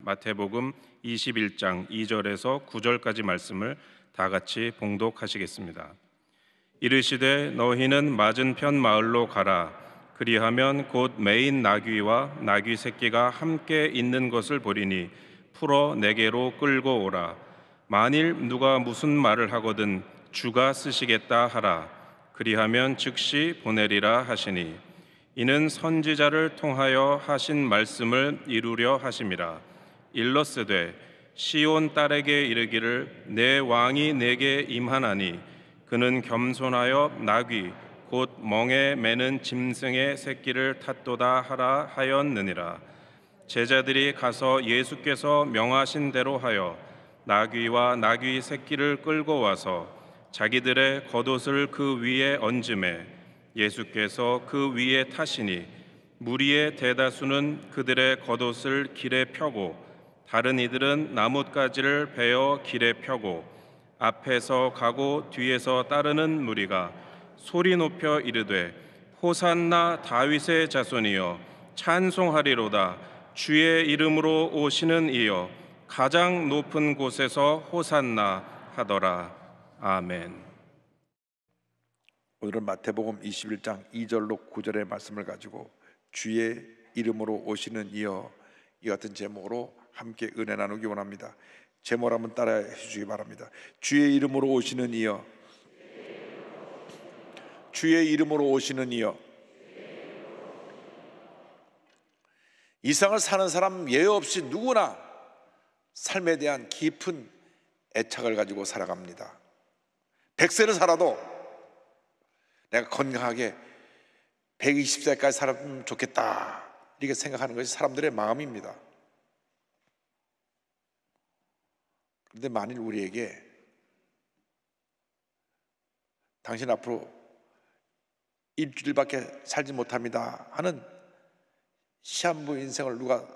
마태복음 21장 2절에서 9절까지 말씀을 다 같이 봉독하시겠습니다. 이르시되 너희는 맞은편 마을로 가라. 그리하면 곧 매인 나귀와 나귀 새끼가 함께 있는 것을 보리니 풀어 내게로 끌고 오라. 만일 누가 무슨 말을 하거든 주가 쓰시겠다 하라. 그리하면 즉시 보내리라 하시니 이는 선지자를 통하여 하신 말씀을 이루려 하심이라. 일러스되 시온 딸에게 이르기를 내 왕이 내게 임하나니 그는 겸손하여 나귀 곧 멍에 매는 짐승의 새끼를 탔도다 하라 하였느니라. 제자들이 가서 예수께서 명하신 대로 하여 나귀와 나귀 새끼를 끌고 와서 자기들의 겉옷을 그 위에 얹음에 예수께서 그 위에 타시니 무리의 대다수는 그들의 겉옷을 길에 펴고 다른 이들은 나뭇가지를 베어 길에 펴고 앞에서 가고 뒤에서 따르는 무리가 소리 높여 이르되 호산나 다윗의 자손이여 찬송하리로다. 주의 이름으로 오시는 이여 가장 높은 곳에서 호산나 하더라. 아멘. 오늘은 마태복음 21장 2절로 9절의 말씀을 가지고 주의 이름으로 오시는 이여, 이 같은 제목으로 함께 은혜 나누기 원합니다. 제목을 한번 따라해 주시기 바랍니다. 주의 이름으로 오시는 이여, 주의 이름으로 오시는 이여. 이 세상을 사는 사람 예외 없이 누구나 삶에 대한 깊은 애착을 가지고 살아갑니다. 100세를 살아도 내가 건강하게 120세까지 살았으면 좋겠다, 이렇게 생각하는 것이 사람들의 마음입니다. 그런데 만일 우리에게 당신 앞으로 일주일밖에 살지 못합니다 하는 시한부 인생을 누가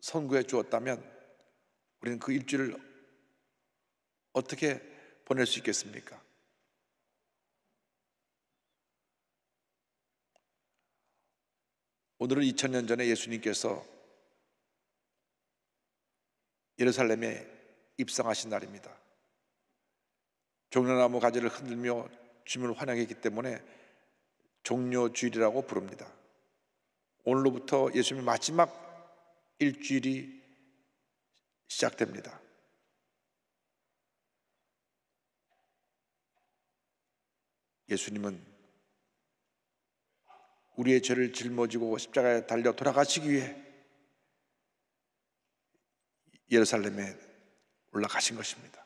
선고해 주었다면 우리는 그 일주일을 어떻게 보낼 수 있겠습니까? 오늘은 2000년 전에 예수님께서 예루살렘에 입성하신 날입니다. 종려나무 가지를 흔들며 주님을 환영했기 때문에 종려주일이라고 부릅니다. 오늘로부터 예수님의 마지막 일주일이 시작됩니다. 예수님은 우리의 죄를 짊어지고 십자가에 달려 돌아가시기 위해 예루살렘에 올라가신 것입니다.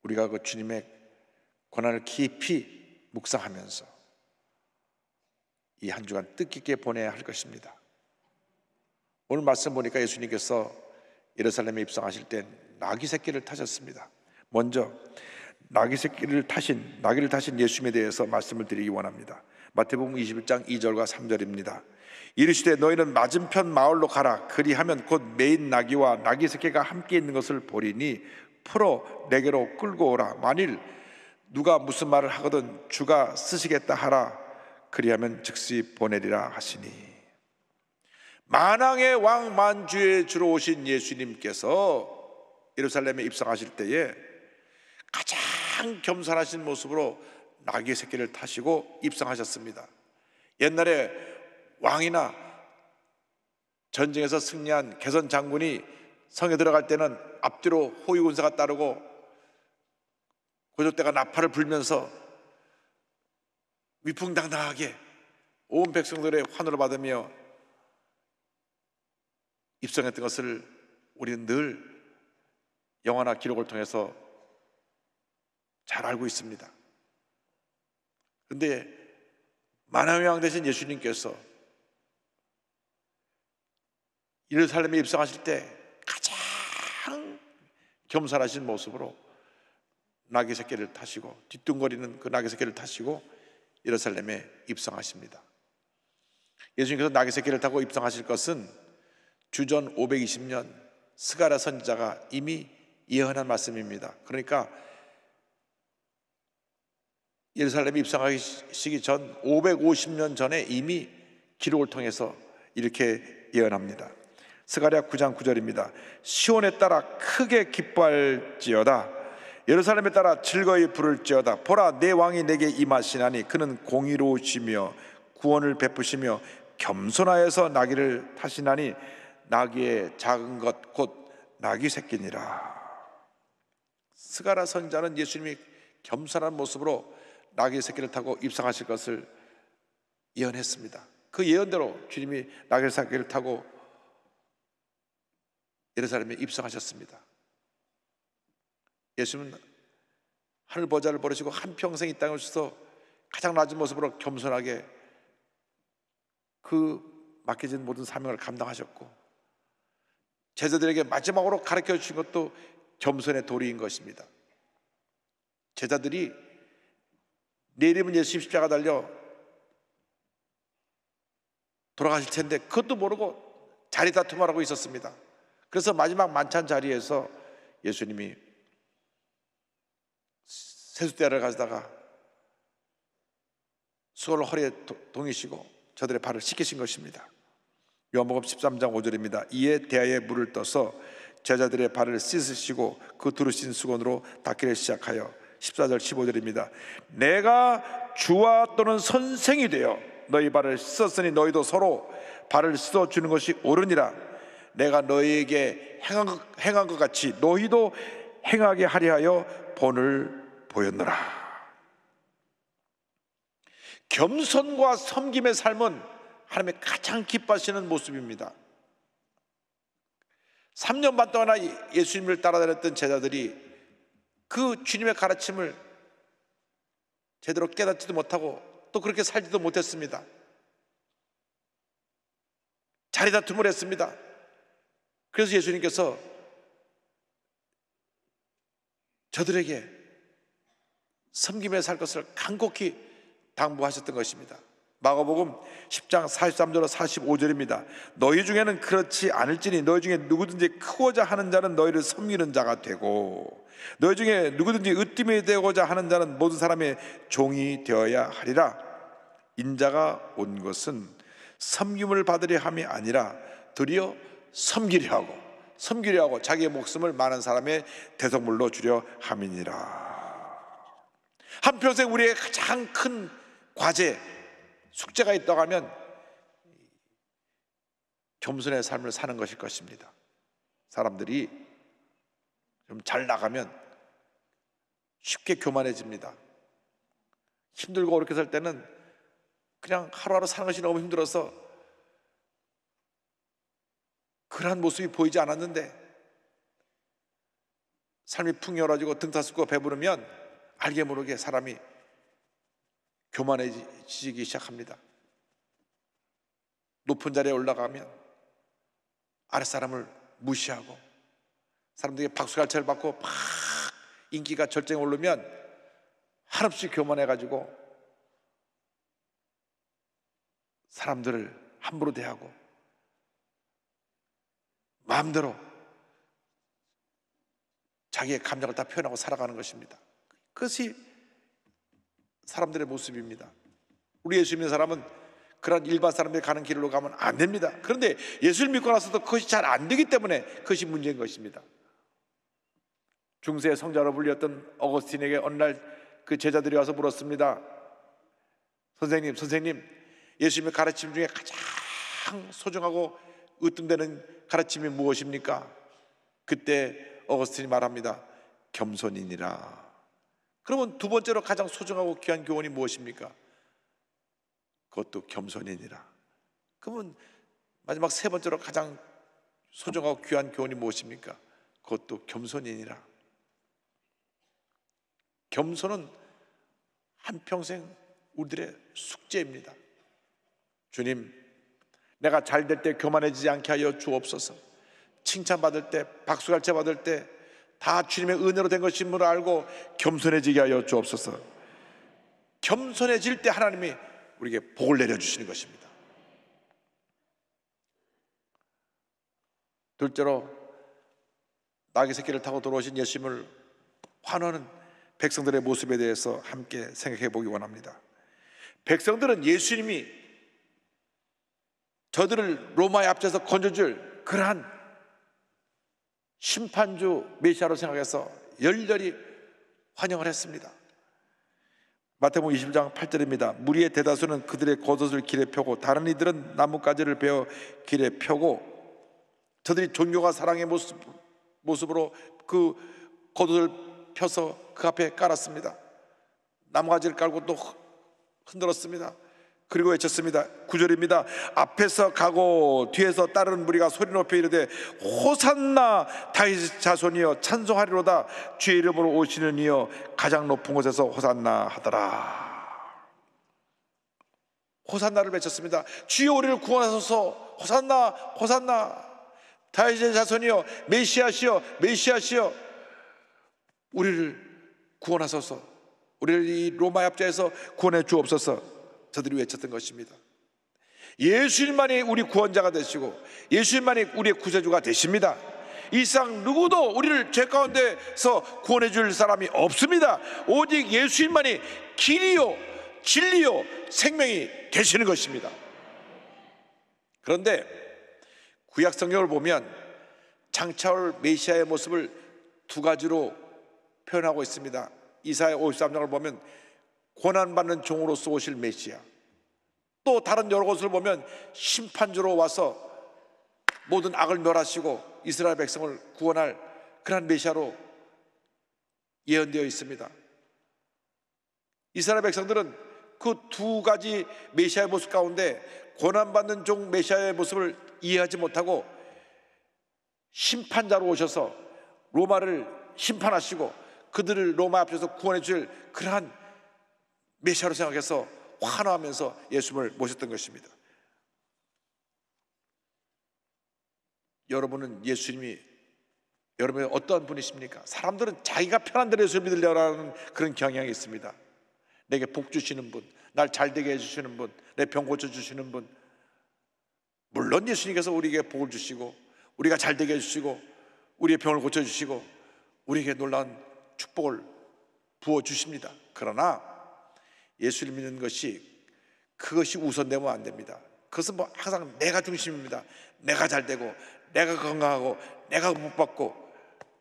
우리가 그 주님의 고난을 깊이 묵상하면서 이 한 주간 뜻깊게 보내야 할 것입니다. 오늘 말씀 보니까 예수님께서 예루살렘에 입성하실 때 나귀 새끼를 타셨습니다. 먼저 나귀를 타신 예수님에 대해서 말씀을 드리기 원합니다. 마태복음 21장 2절과 3절입니다. 이르시되 너희는 맞은편 마을로 가라. 그리하면 곧 매인 나귀와 나귀 새끼가 함께 있는 것을 보리니 풀어 내게로 끌고 오라. 만일 누가 무슨 말을 하거든 주가 쓰시겠다 하라. 그리하면 즉시 보내리라 하시니. 만왕의 왕 만주의 주로 오신 예수님께서 예루살렘에 입성하실 때에 가장 겸손하신 모습으로 나귀 새끼를 타시고 입성하셨습니다. 옛날에 왕이나 전쟁에서 승리한 개선 장군이 성에 들어갈 때는 앞뒤로 호위군사가 따르고 고조대가 나팔을 불면서 위풍당당하게 온 백성들의 환호를 받으며 입성했던 것을 우리는 늘 영화나 기록을 통해서 잘 알고 있습니다. 그런데 만왕의 왕 되신 예수님께서 예루살렘에 입성하실 때 가장 겸손하신 모습으로 나귀 새끼를 타시고 뒤뚱거리는 그 나귀 새끼를 타시고 예루살렘에 입성하십니다. 예수님께서 나귀 새끼를 타고 입성하실 것은 주전 520년 스가랴 선지자가 이미 예언한 말씀입니다. 그러니까 예루살렘에 입성하시기 전 550년 전에 이미 기록을 통해서 이렇게 예언합니다. 스가랴 9장 9절입니다. 시온에 따라 크게 기뻐할지어다. 예루살렘에 따라 즐거이 부를지어다. 보라, 내 왕이 내게 임하시나니 그는 공의로우시며 구원을 베푸시며 겸손하여서 나귀를 타시나니 나귀의 작은 것 곧 나귀 새끼니라. 스가랴 선지자는 예수님이 겸손한 모습으로 나귀 새끼를 타고 입성하실 것을 예언했습니다. 그 예언대로 주님이 나귀 새끼를 타고 예루살렘에 입성하셨습니다. 예수님은 하늘 보좌를 버리시고 한평생 이 땅에 오셔서 가장 낮은 모습으로 겸손하게 그 맡겨진 모든 사명을 감당하셨고, 제자들에게 마지막으로 가르쳐 주신 것도 겸손의 도리인 것입니다. 제자들이 내일이면 예수님 십자가 달려 돌아가실 텐데 그것도 모르고 자리 다툼을 하고 있었습니다. 그래서 마지막 만찬 자리에서 예수님이 세숫대를 가져다가 수건을 허리에 동이시고 저들의 발을 씻기신 것입니다. 요한복음 13장 5절입니다. 이에 대야에 물을 떠서 제자들의 발을 씻으시고 그 두르신 수건으로 닦기를 시작하여 14절 15절입니다. 내가 주와 또는 선생이 되어 너희 발을 씻었으니 너희도 서로 발을 씻어주는 것이 옳으니라. 내가 너희에게 행한 것 같이 너희도 행하게 하려 하여 본을 보였노라. 겸손과 섬김의 삶은 하나님의 가장 기뻐하시는 모습입니다. 3년 반 동안 예수님을 따라다녔던 제자들이 그 주님의 가르침을 제대로 깨닫지도 못하고 또 그렇게 살지도 못했습니다. 자리다툼을 했습니다. 그래서 예수님께서 저들에게 섬김에 살 것을 간곡히 당부하셨던 것입니다. 마가복음 10장 43절로 45절입니다. 너희 중에는 그렇지 않을지니 너희 중에 누구든지 크고자 하는 자는 너희를 섬기는 자가 되고 너희 중에 누구든지 으뜸이 되고자 하는 자는 모든 사람의 종이 되어야 하리라. 인자가 온 것은 섬김을 받으려 함이 아니라 도리어 섬기려 하고 자기의 목숨을 많은 사람의 대속물로 주려 함이니라. 한평생 우리의 가장 큰 과제, 숙제가 있다고 하면 겸손의 삶을 사는 것일 것입니다. 사람들이 좀 잘 나가면 쉽게 교만해집니다. 힘들고 어렵게 살 때는 그냥 하루하루 사는 것이 너무 힘들어서 그러한 모습이 보이지 않았는데 삶이 풍요로워지고 등타쓰고 배부르면 알게 모르게 사람이 교만해지기 시작합니다. 높은 자리에 올라가면 아랫사람을 무시하고 사람들에게 박수갈채를 받고 막 인기가 절정에 오르면 한없이 교만해가지고 사람들을 함부로 대하고 마음대로 자기의 감정을 다 표현하고 살아가는 것입니다. 그것이 사람들의 모습입니다. 우리 예수 믿는 사람은 그런 일반 사람들이 가는 길로 가면 안 됩니다. 그런데 예수를 믿고 나서도 그것이 잘 안 되기 때문에 그것이 문제인 것입니다. 중세 성자로 불렸던 어거스틴에게 어느 날 그 제자들이 와서 물었습니다. 선생님, 예수님의 가르침 중에 가장 소중하고 으뜸되는 가르침이 무엇입니까? 그때 어거스틴이 말합니다. 겸손이니라. 그러면 두 번째로 가장 소중하고 귀한 교훈이 무엇입니까? 그것도 겸손이니라. 그러면 마지막 세 번째로 가장 소중하고 귀한 교훈이 무엇입니까? 그것도 겸손이니라. 겸손은 한평생 우리들의 숙제입니다. 주님, 내가 잘 될 때 교만해지지 않게 하여 주옵소서. 칭찬받을 때, 박수갈채 받을 때 다 주님의 은혜로 된 것임을 알고 겸손해지게 하여 주옵소서. 겸손해질 때 하나님이 우리에게 복을 내려주시는 것입니다. 둘째로 나귀 새끼를 타고 돌아오신 예수님을 환호하는 백성들의 모습에 대해서 함께 생각해 보기 원합니다. 백성들은 예수님이 저들을 로마의 앞에서 건져줄 그러한 심판주 메시아로 생각해서 열렬히 환영을 했습니다. 마태복음 21장 8절입니다. 무리의 대다수는 그들의 겉옷을 길에 펴고 다른 이들은 나뭇가지를 베어 길에 펴고, 저들이 존경과 사랑의 모습으로 그 겉옷을 펴서 그 앞에 깔았습니다. 나뭇가지를 깔고 또 흔들었습니다. 그리고 외쳤습니다. 9절입니다. 앞에서 가고 뒤에서 따르는 무리가 소리 높여 이르되 호산나 다윗의 자손이여 찬송하리로다. 주의 이름으로 오시는 이여 가장 높은 곳에서 호산나 하더라. 호산나를 외쳤습니다. 주여 우리를 구원하소서. 호산나 호산나 다윗의 자손이여 메시아시여 메시아시여 우리를 구원하소서. 우리를 이 로마의 압제에서 구원해 주옵소서. 저들이 외쳤던 것입니다. 예수님만이 우리 구원자가 되시고 예수님만이 우리의 구세주가 되십니다. 이 세상 누구도 우리를 죄 가운데서 구원해 줄 사람이 없습니다. 오직 예수님만이 길이요 진리요 생명이 되시는 것입니다. 그런데 구약 성경을 보면 장차올 메시아의 모습을 두 가지로 표현하고 있습니다. 이사야 53장을 보면 고난받는 종으로서 오실 메시아, 또 다른 여러 곳을 보면 심판주로 와서 모든 악을 멸하시고 이스라엘 백성을 구원할 그런 메시아로 예언되어 있습니다. 이스라엘 백성들은 그 두 가지 메시아의 모습 가운데 고난받는 종 메시아의 모습을 이해하지 못하고 심판자로 오셔서 로마를 심판하시고 그들을 로마 앞에서 구원해 줄 그러한 메시아로 생각해서 환호하면서 예수님을 모셨던 것입니다. 여러분은 예수님이 여러분이 어떠한 분이십니까? 사람들은 자기가 편한 대로 예수를 믿으려는 그런 경향이 있습니다. 내게 복 주시는 분, 날 잘되게 해주시는 분, 내 병 고쳐주시는 분. 물론 예수님께서 우리에게 복을 주시고 우리가 잘되게 해주시고 우리의 병을 고쳐주시고 우리에게 놀라운 축복을 부어주십니다. 그러나 예수를 믿는 그것이 우선되면 안 됩니다. 그것은 항상 내가 중심입니다. 내가 잘되고 내가 건강하고 내가 복받고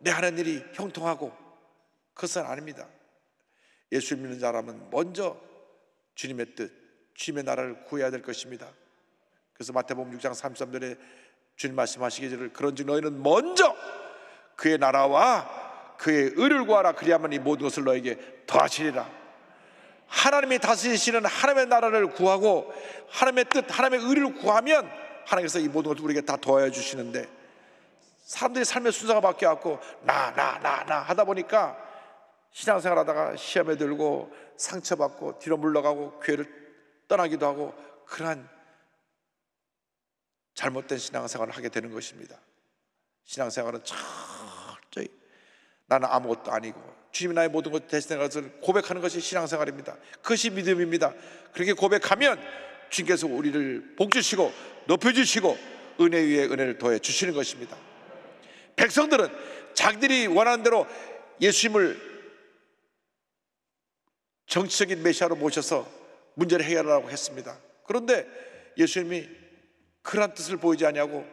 내 하는 일이 형통하고, 그것은 아닙니다. 예수를 믿는 사람은 먼저 주님의 뜻, 주님의 나라를 구해야 될 것입니다. 그래서 마태복음 6장 33절에 주님 말씀하시기를 그런즉 너희는 먼저 그의 나라와 그의 의를 구하라. 그리하면 이 모든 것을 너에게 더하시리라. 하나님이 다스리시는 하나님의 나라를 구하고 하나님의 뜻, 하나님의 의를 구하면 하나님께서 이 모든 것을 우리에게 다 더해 주시는데, 사람들이 삶의 순서가 바뀌어갖고 나 하다 보니까 신앙생활 하다가 시험에 들고 상처받고 뒤로 물러가고 교회를 떠나기도 하고 그러한 잘못된 신앙생활을 하게 되는 것입니다. 신앙생활은 철저히 나는 아무것도 아니고 주님이 나의 모든 것 대신에 것을 고백하는 것이 신앙생활입니다. 그것이 믿음입니다. 그렇게 고백하면 주님께서 우리를 복주시고 높여주시고 은혜 위에 은혜를 더해 주시는 것입니다. 백성들은 자기들이 원하는 대로 예수님을 정치적인 메시아로 모셔서 문제를 해결하라고 했습니다. 그런데 예수님이 그런 뜻을 보이지 아니하고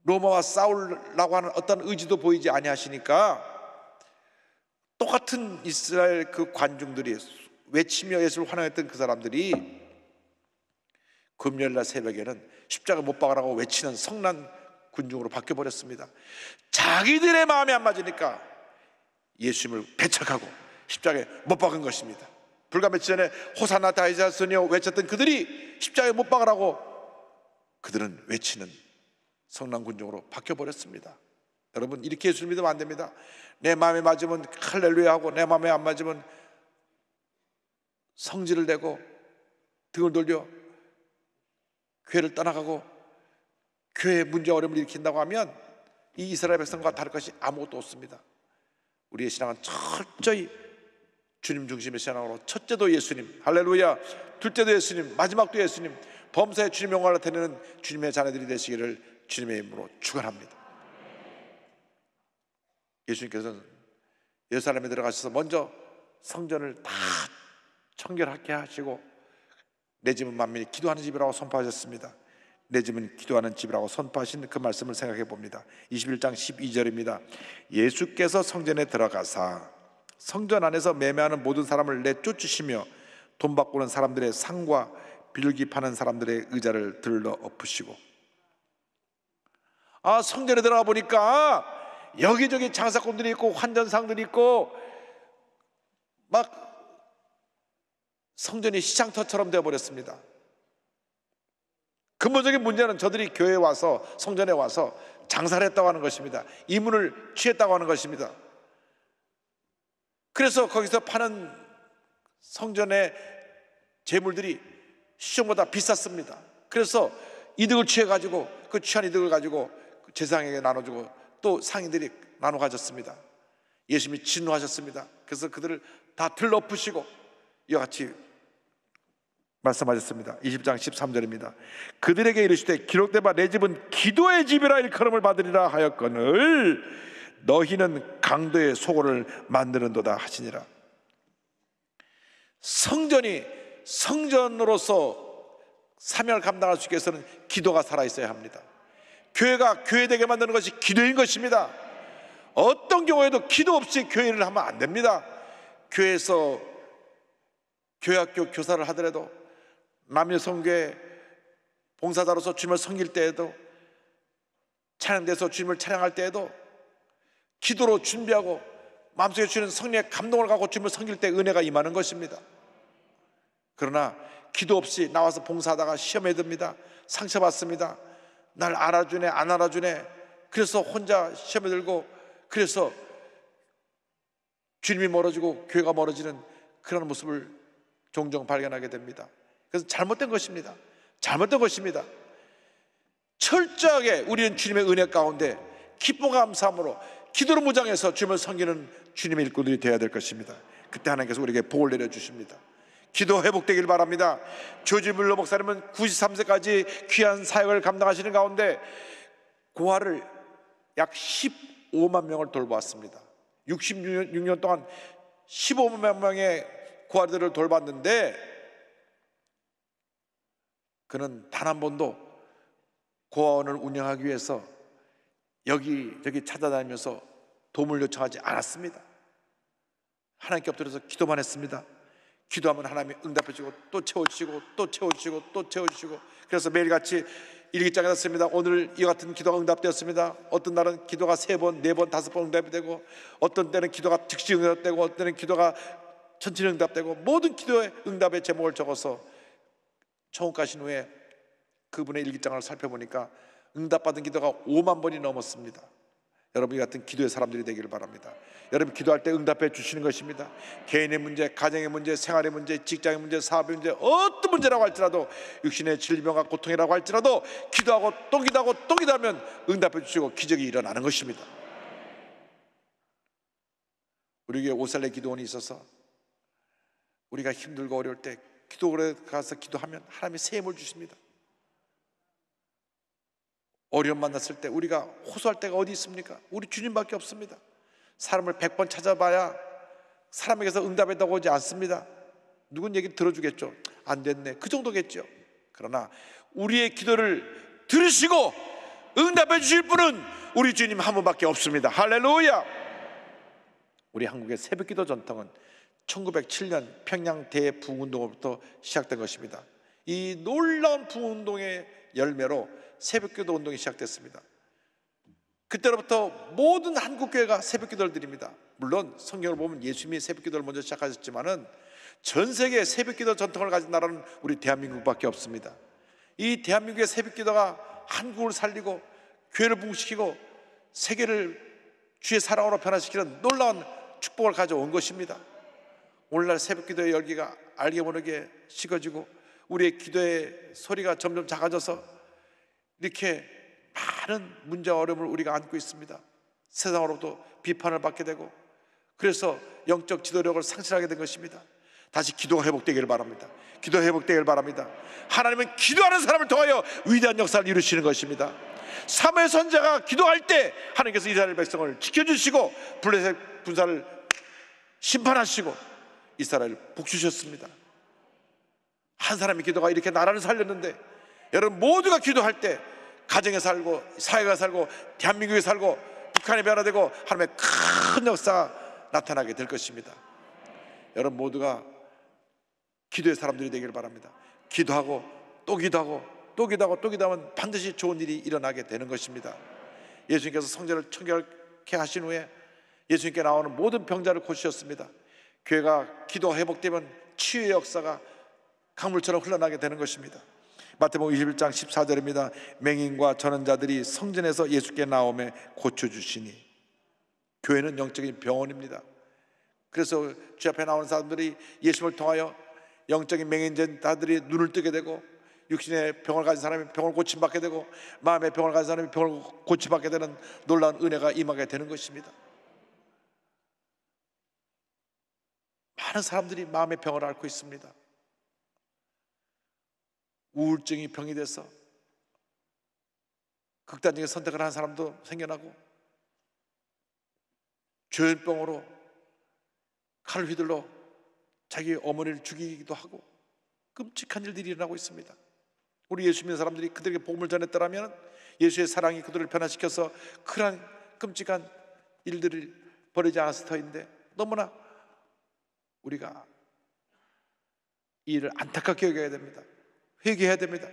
로마와 싸우려고 하는 어떤 의지도 보이지 아니하시니까 똑같은 이스라엘 그 관중들이 외치며 예수를 환영했던 그 사람들이 금요일날 새벽에는 십자가 못 박으라고 외치는 성난 군중으로 바뀌어버렸습니다. 자기들의 마음에 안 맞으니까 예수님을 배척하고 십자가에 못 박은 것입니다. 불과 며칠 전에 호산나 다윗의 자손이여 외쳤던 그들이 십자가에 못 박으라고 그들은 외치는 성난 군중으로 바뀌어버렸습니다. 여러분, 이렇게 예수를 믿으면 안 됩니다. 내 마음에 맞으면 할렐루야 하고 내 마음에 안 맞으면 성질을 내고 등을 돌려 교회를 떠나가고 교회에 문제 어려움을 일으킨다고 하면 이 이스라엘 백성과 다를 것이 아무것도 없습니다. 우리의 신앙은 철저히 주님 중심의 신앙으로, 첫째도 예수님, 할렐루야, 둘째도 예수님, 마지막도 예수님, 범사에 주님 영광을 나타내는 주님의 자녀들이 되시기를 주님의 이름으로 축원합니다. 예수님께서는 예루살렘에 들어가셔서 먼저 성전을 다 청결하게 하시고 내 집은 만민이 기도하는 집이라고 선포하셨습니다. 내 집은 기도하는 집이라고 선포하신 그 말씀을 생각해 봅니다. 21장 12절입니다. 예수께서 성전에 들어가사 성전 안에서 매매하는 모든 사람을 내쫓으시며 돈 바꾸는 사람들의 상과 비둘기 파는 사람들의 의자를 들러 엎으시고. 성전에 들어가 보니까 여기저기 장사꾼들이 있고 환전상들이 있고 막 성전이 시장터처럼 되어버렸습니다. 근본적인 문제는 저들이 교회에 와서, 성전에 와서 장사를 했다고 하는 것입니다. 이문을 취했다고 하는 것입니다. 그래서 거기서 파는 성전의 재물들이 시중보다 비쌌습니다. 그래서 이득을 취해가지고 그 취한 이득을 가지고 제사장에게 나눠주고 또 상인들이 나눠 가졌습니다. 예수님이 진노하셨습니다. 그래서 그들을 다 들러엎으시고 이와 같이 말씀하셨습니다. 20장 13절입니다. 그들에게 이르시되 기록된 바 내 집은 기도의 집이라 일컬음을 받으리라 하였거늘 너희는 강도의 소굴을 만드는도다 하시니라. 성전이 성전으로서 사명을 감당할 수 있게 위해서는 기도가 살아있어야 합니다. 교회가 교회되게 만드는 것이 기도인 것입니다. 어떤 경우에도 기도 없이 교회를 하면 안 됩니다. 교회에서 교회학교 교사를 하더라도 남녀성교회 봉사자로서 주님을 섬길 때에도 찬양대에서 주님을 찬양할 때에도 기도로 준비하고 마음속에 주는 성령의 감동을 갖고 주님을 섬길 때 은혜가 임하는 것입니다. 그러나 기도 없이 나와서 봉사하다가 시험에 듭니다. 상처받습니다. 날 알아주네 안 알아주네. 그래서 혼자 시험에 들고 그래서 주님이 멀어지고 교회가 멀어지는 그런 모습을 종종 발견하게 됩니다. 그래서 잘못된 것입니다. 잘못된 것입니다. 철저하게 우리는 주님의 은혜 가운데 기쁨과 감사함으로 기도로 무장해서 주님을 섬기는 주님의 일꾼들이 되어야 될 것입니다. 그때 하나님께서 우리에게 복을 내려주십니다. 기도 회복되길 바랍니다. 조지 뮬러 목사님은 93세까지 귀한 사역을 감당하시는 가운데 고아를 약 15만 명을 돌보았습니다. 66년 동안 15만 명의 고아들을 돌봤는데 그는 단 한 번도 고아원을 운영하기 위해서 여기저기 찾아다니면서 도움을 요청하지 않았습니다. 하나님께 엎드려서 기도만 했습니다. 기도하면 하나님이 응답해 주시고 또 채워주시고 또 채워주시고 또 채워주시고. 그래서 매일같이 일기장에다 씁니다. 오늘 이와 같은 기도가 응답되었습니다. 어떤 날은 기도가 3번, 4번, 5번 응답이 되고 어떤 때는 기도가 즉시 응답되고 어떤 때는 기도가 천천히 응답되고 모든 기도의 응답의 제목을 적어서 천국 가신 후에 그분의 일기장을 살펴보니까 응답받은 기도가 5만 번이 넘었습니다. 여러분 이 같은 기도의 사람들이 되기를 바랍니다. 여러분 기도할 때 응답해 주시는 것입니다. 개인의 문제, 가정의 문제, 생활의 문제, 직장의 문제, 사업의 문제, 어떤 문제라고 할지라도 육신의 질병과 고통이라고 할지라도 기도하고 또 기도하고 또 기도하면 응답해 주시고 기적이 일어나는 것입니다. 우리에게 오살레 기도원이 있어서 우리가 힘들고 어려울 때 기도원에 가서 기도하면 하나님이 새 힘을 주십니다. 어려움 만났을 때 우리가 호소할 때가 어디 있습니까? 우리 주님밖에 없습니다. 사람을 100번 찾아봐야 사람에게서 응답했다고 오지 않습니다. 누군 얘기 들어주겠죠. 안 됐네, 그 정도겠죠. 그러나 우리의 기도를 들으시고 응답해 주실 분은 우리 주님 한 분밖에 없습니다. 할렐루야. 우리 한국의 새벽기도 전통은 1907년 평양 대부흥운동으로부터 시작된 것입니다. 이 놀라운 부흥운동의 열매로 새벽기도 운동이 시작됐습니다. 그때로부터 모든 한국교회가 새벽기도를 드립니다. 물론 성경을 보면 예수님이 새벽기도를 먼저 시작하셨지만은 전 세계에 새벽기도 전통을 가진 나라는 우리 대한민국밖에 없습니다. 이 대한민국의 새벽기도가 한국을 살리고 교회를 부흥시키고 세계를 주의 사랑으로 변화시키는 놀라운 축복을 가져온 것입니다. 오늘날 새벽기도의 열기가 알게 모르게 식어지고 우리의 기도의 소리가 점점 작아져서 이렇게 많은 문제와 어려움을 우리가 안고 있습니다. 세상으로부터 비판을 받게 되고 그래서 영적 지도력을 상실하게 된 것입니다. 다시 기도가 회복되기를 바랍니다. 기도 회복되기를 바랍니다. 하나님은 기도하는 사람을 통하여 위대한 역사를 이루시는 것입니다. 사무엘 선지자가 기도할 때 하나님께서 이스라엘 백성을 지켜주시고 블레셋 군사를 심판하시고 이스라엘을 복주셨습니다. 한 사람의 기도가 이렇게 나라를 살렸는데, 여러분 모두가 기도할 때 가정에 살고 사회가 살고 대한민국에 살고 북한이 변화되고 하나님의 큰 역사가 나타나게 될 것입니다. 여러분 모두가 기도의 사람들이 되기를 바랍니다. 기도하고 또 기도하고 또 기도하고 또 기도하면 반드시 좋은 일이 일어나게 되는 것입니다. 예수님께서 성전을 청결케 하신 후에 예수님께 나오는 모든 병자를 고치셨습니다. 교회가 기도가 회복되면 치유의 역사가 강물처럼 흘러나게 되는 것입니다. 마태복음 21장 14절입니다. 맹인과 전원자들이 성전에서 예수께 나오매 고쳐주시니. 교회는 영적인 병원입니다. 그래서 주 앞에 나오는 사람들이 예수님을 통하여 영적인 맹인된 자들이 눈을 뜨게 되고, 육신의 병을 가진 사람이 병을 고침받게 되고, 마음의 병을 가진 사람이 병을 고침받게 되는 놀라운 은혜가 임하게 되는 것입니다. 많은 사람들이 마음의 병을 앓고 있습니다. 우울증이 병이 돼서 극단적인 선택을 하는 사람도 생겨나고, 조현병으로 칼을 휘둘러 자기 어머니를 죽이기도 하고, 끔찍한 일들이 일어나고 있습니다. 우리 예수 믿는 사람들이 그들에게 복음을 전했더라면 예수의 사랑이 그들을 변화시켜서 그러한 끔찍한 일들을 벌이지 않았을 터인데, 너무나 우리가 이 일을 안타깝게 여겨야 됩니다. 회개해야 됩니다.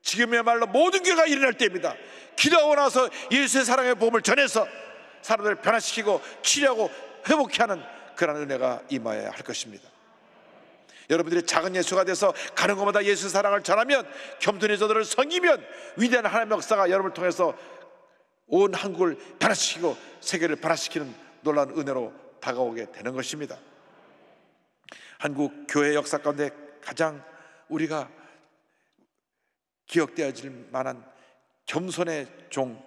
지금이야말로 모든 교회가 일어날 때입니다. 기도하고 나서 예수의 사랑의 복음을 전해서 사람들을 변화시키고 치료하고 회복케 하는 그런 은혜가 임하여야 할 것입니다. 여러분들이 작은 예수가 돼서 가는 곳마다 예수의 사랑을 전하면, 겸손히 저들을 섬기면 위대한 하나님의 역사가 여러분을 통해서 온 한국을 변화시키고 세계를 변화시키는 놀라운 은혜로 다가오게 되는 것입니다. 한국 교회 역사 가운데 가장 우리가 기억되어질 만한 겸손의 종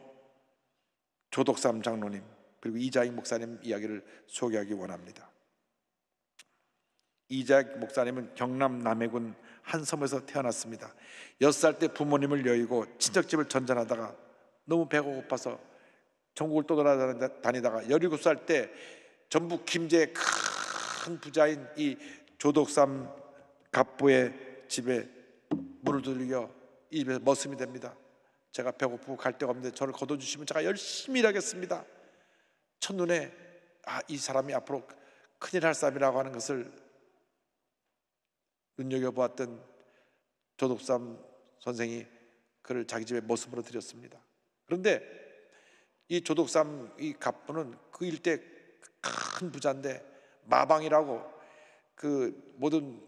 조덕삼 장로님 그리고 이자익 목사님 이야기를 소개하기 원합니다. 이자익 목사님은 경남 남해군 한 섬에서 태어났습니다. 6살 때 부모님을 여의고 친척집을 전전하다가 너무 배가 고파서 전국을 떠돌아다니다가 17살 때 전북 김제의 큰 부자인 이 조덕삼 갑부의 집에 문을 두들겨 이 집에서 머슴이 됩니다. 제가 배고프고 갈 데가 없는데 저를 거둬주시면 제가 열심히 일하겠습니다. 첫눈에 이 사람이 앞으로 큰일 할 사람이라고 하는 것을 눈여겨보았던 조덕삼 선생이 그를 자기 집에 머슴으로 들였습니다. 그런데 이 조덕삼 이 갑부는 그 일대 큰 부자인데, 마방이라고 그 모든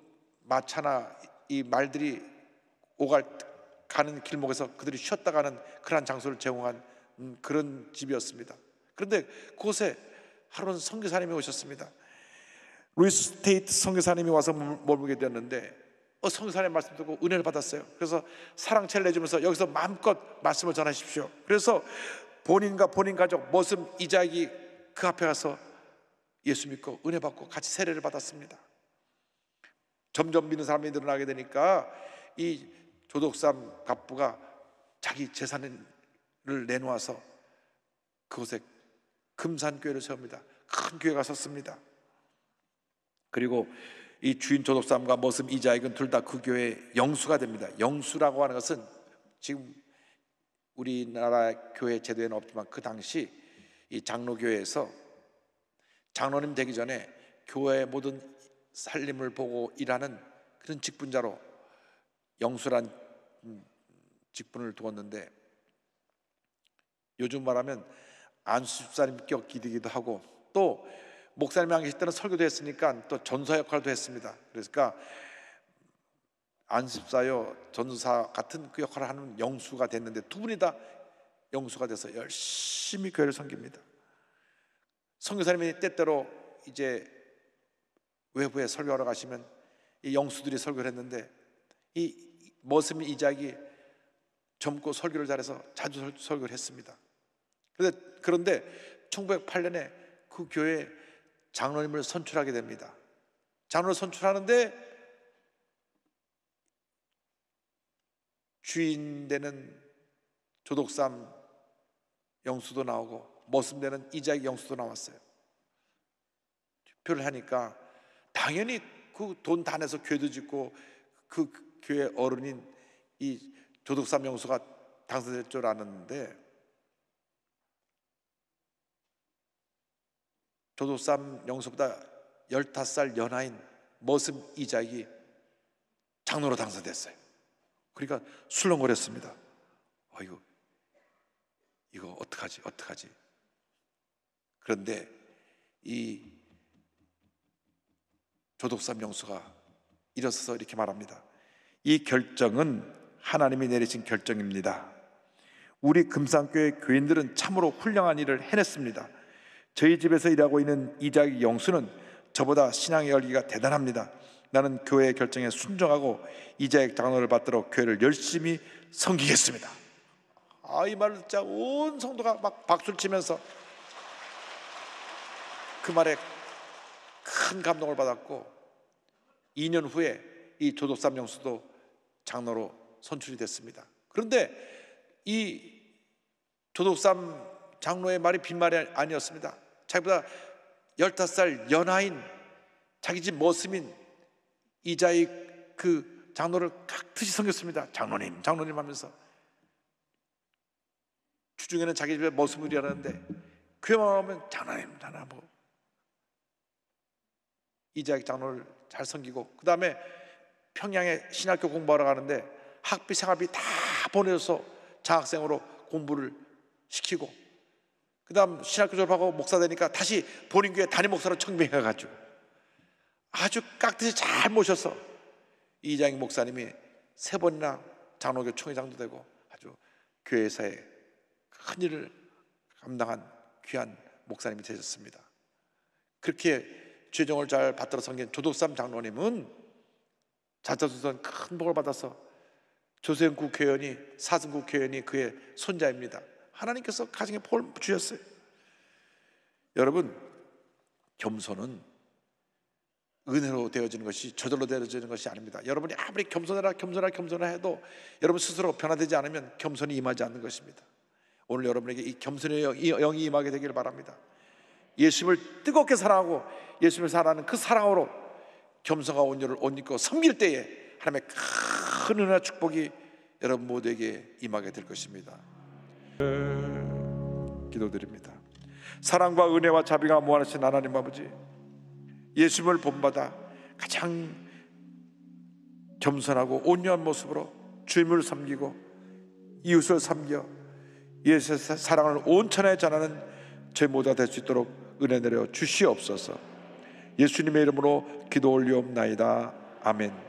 마차나 이 말들이 가는 길목에서 그들이 쉬었다 가는 그러한 장소를 제공한 그런 집이었습니다. 그런데 그곳에 하루는 선교사님이 오셨습니다. 루이스 스테이트 선교사님이 와서 머물게 되었는데, 선교사님 말씀 듣고 은혜를 받았어요. 그래서 사랑채를 내주면서 여기서 마음껏 말씀을 전하십시오. 그래서 본인과 본인 가족 머슴 이자익이 그 앞에 가서 예수 믿고 은혜 받고 같이 세례를 받았습니다. 점점 믿는 사람이 늘어나게 되니까 이 조덕삼 갑부가 자기 재산을 내놓아서 그곳에 금산교회를 세웁니다. 큰 교회가 섰습니다. 그리고 이 주인 조덕삼과 머슴 이자익은 둘 다 그 교회의 영수가 됩니다. 영수라고 하는 것은 지금 우리나라 교회 제도에는 없지만 그 당시 이 장로교회에서 장로님 되기 전에 교회의 모든 살림을 보고 일하는 그런 직분자로 영수란 직분을 두었는데, 요즘 말하면 안수집사님격 기대기도 하고, 또 목사님이 안 계실 때는 설교도 했으니까 또 전사 역할도 했습니다. 그러니까 안수집사요 전사 같은 그 역할을 하는 영수가 됐는데, 두 분이 다 영수가 돼서 열심히 교회를 섬깁니다. 선교사님이 때때로 이제 외부에 설교하러 가시면 이 영수들이 설교를 했는데, 이 머슴 이자익이 젊고 설교를 잘해서 자주 설교를 했습니다. 그런데 1908년에 그 교회에 장로님을 선출하게 됩니다. 장로를 선출하는데 주인 되는 조덕삼 영수도 나오고 머슴 되는 이자익 영수도 나왔어요. 투표를 하니까 당연히 그 돈 다 내서 교회도 짓고 그 교회 어른인 이 조덕삼 영수가 당선될 줄 알았는데 조덕삼 영수보다 15살 연하인 머슴 이작이 장로로 당선됐어요. 그러니까 술렁거렸습니다. 이거 어떡하지? 그런데 이 조덕삼 영수가 일어서서 이렇게 말합니다. 이 결정은 하나님이 내리신 결정입니다. 우리 금산교회 교인들은 참으로 훌륭한 일을 해냈습니다. 저희 집에서 일하고 있는 이작 영수는 저보다 신앙의 열기가 대단합니다. 나는 교회의 결정에 순종하고 이작 장로를 받들어 교회를 열심히 섬기겠습니다. 이 말을 듣자 온 성도가 막 박수를 치면서 그 말에 큰 감동을 받았고 2년 후에 이 조덕삼 영수도 장로로 선출이 됐습니다. 그런데 이 조덕삼 장로의 말이 빈말이 아니었습니다. 자기보다 15살 연하인 자기 집 머슴인 이자의 그 장로를 각듯이 섬겼습니다. 장로님 하면서 주중에는 자기 집에 머슴을 일하는데 교회만 오면 장로님 뭐 이자의 장로를 잘 섬기고, 그 다음에 평양에 신학교 공부하러 가는데 학비 생활비 다 보내줘서 장학생으로 공부를 시키고, 그 다음 신학교 졸업하고 목사 되니까 다시 본인 교회 담임 목사로 청빙해가지고 아주 깍듯이 잘 모셔서 이장희 목사님이 3번이나 장로교 총회장도 되고 아주 교회사에 큰 일을 감당한 귀한 목사님이 되셨습니다. 그렇게 죄정을 잘 받들어 섬긴 조덕삼 장로님은 자차수선 큰 복을 받아서 조세현국 교회원이, 사승국 교회원이 그의 손자입니다. 하나님께서 가정에 복을 주셨어요. 여러분, 겸손은 은혜로 되어지는 것이, 저절로 되어지는 것이 아닙니다. 여러분이 아무리 겸손해라 해도 여러분 스스로 변화되지 않으면 겸손이 임하지 않는 것입니다. 오늘 여러분에게 이 겸손의 영이 임하게 되기를 바랍니다. 예수님을 뜨겁게 사랑하고 예수님을 사랑하는 그 사랑으로 겸손과 온유를 옷 입고 섬길 때에 하나님의 큰 은혜와 축복이 여러분 모두에게 임하게 될 것입니다. 기도드립니다. 사랑과 은혜와 자비가 무한하신 하나님 아버지, 예수님을 본받아 가장 겸손하고 온유한 모습으로 주님을 섬기고 이웃을 섬겨 예수의 사랑을 온천에 전하는 저희 모두가 될 수 있도록 은혜 내려 주시옵소서. 예수님의 이름으로 기도 올리옵나이다. 아멘.